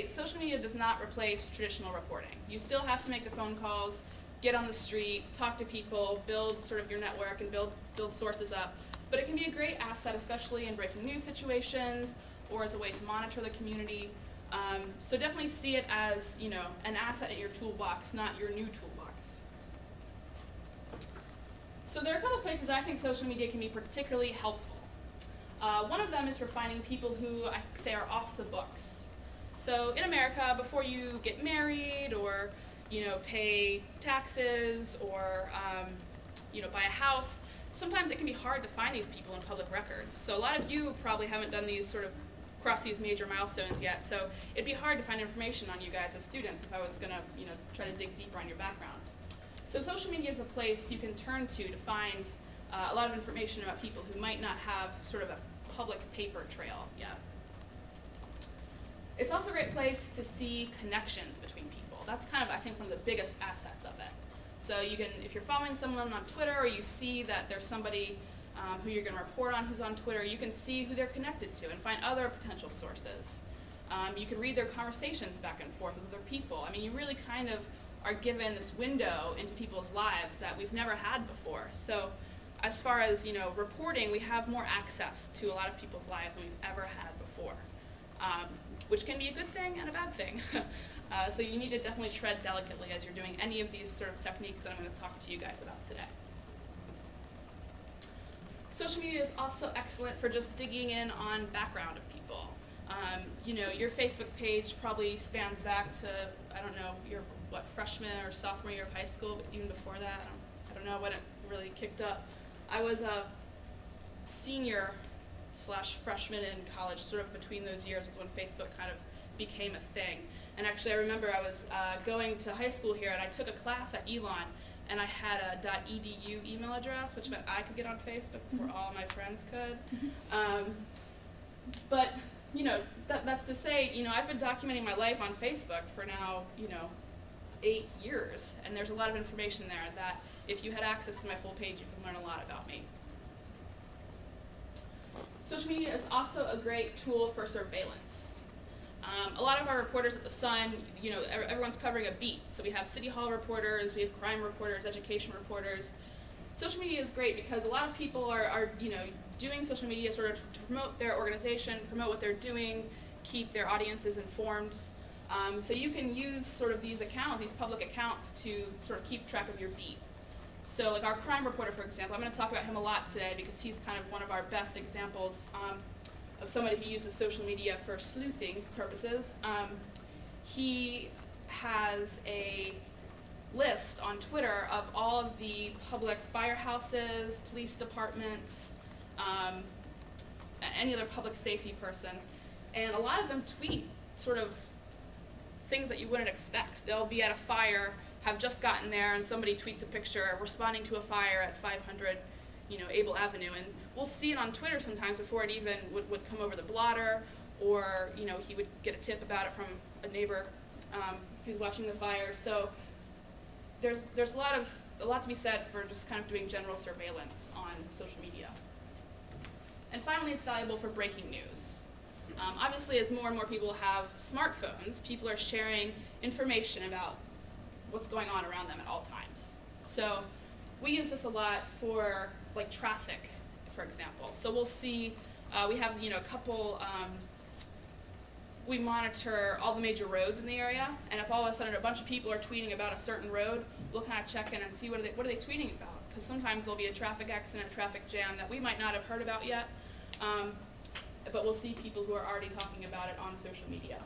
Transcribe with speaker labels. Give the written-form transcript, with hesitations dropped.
Speaker 1: Social media does not replace traditional reporting. You still have to make the phone calls, get on the street, talk to people, build sort of your network and build sources up. But it can be a great asset, especially in breaking news situations or as a way to monitor the community. So definitely see it as, an asset in your toolbox, not your new toolbox. So there are a couple places that I think social media can be particularly helpful. One of them is for finding people who I say are off the books. So in America, before you get married or pay taxes or buy a house, sometimes it can be hard to find these people in public records. So a lot of you probably haven't done these cross these major milestones yet. So it'd be hard to find information on you guys as students if I was going to try to dig deeper on your background. So social media is a place you can turn to find a lot of information about people who might not have sort of a public paper trail yet. It's also a great place to see connections between people. That's kind of, I think, one of the biggest assets of it. So you can, if you're following someone on Twitter or you see that there's somebody who you're going to report on who's on Twitter, you can see who they're connected to and find other potential sources. You can read their conversations back and forth with other people. I mean, you really kind of are given this window into people's lives that we've never had before. So as far as reporting, we have more access to a lot of people's lives than we've ever had before. Which can be a good thing and a bad thing. So you need to definitely tread delicately as you're doing any of these sort of techniques that I'm going to talk to you guys about today. Social media is also excellent for just digging in on background of people. Your Facebook page probably spans back to, I don't know, your freshman or sophomore year of high school, but even before that, I don't know when it really kicked up. I was a senior/freshman in college, sort of between those years was when Facebook kind of became a thing. And actually I remember I was going to high school here and I took a class at Elon and I had a .edu email address, which meant I could get on Facebook before all my friends could. But that's to say, I've been documenting my life on Facebook for now, 8 years, and there's a lot of information there that if you had access to my full page, you could learn a lot about me. Social media is also a great tool for surveillance. A lot of our reporters at the Sun, everyone's covering a beat. So we have City Hall reporters, we have crime reporters, education reporters. Social media is great because a lot of people are doing social media sort of to promote their organization, promote what they're doing, keep their audiences informed. So you can use sort of these public accounts to sort of keep track of your beat. So like our crime reporter, for example, I'm going to talk about him a lot today because he's kind of one of our best examples of somebody who uses social media for sleuthing purposes. He has a list on Twitter of all of the public firehouses, police departments, any other public safety person, and a lot of them tweet sort of things that you wouldn't expect. They'll be at a fire, have just gotten there, and somebody tweets a picture responding to a fire at 500, Able Avenue, and we'll see it on Twitter sometimes before it even would come over the blotter, or he would get a tip about it from a neighbor who's watching the fire. So there's a lot to be said for just kind of doing general surveillance on social media. And finally, it's valuable for breaking news. Obviously, as more and more people have smartphones, people are sharing information about what's going on around them at all times. So we use this a lot for like traffic, for example. So we'll see, we have a couple, we monitor all the major roads in the area, and if all of a sudden a bunch of people are tweeting about a certain road, we'll kind of check in and see what are they tweeting about, because sometimes there'll be a traffic accident, a traffic jam that we might not have heard about yet, but we'll see people who are already talking about it on social media.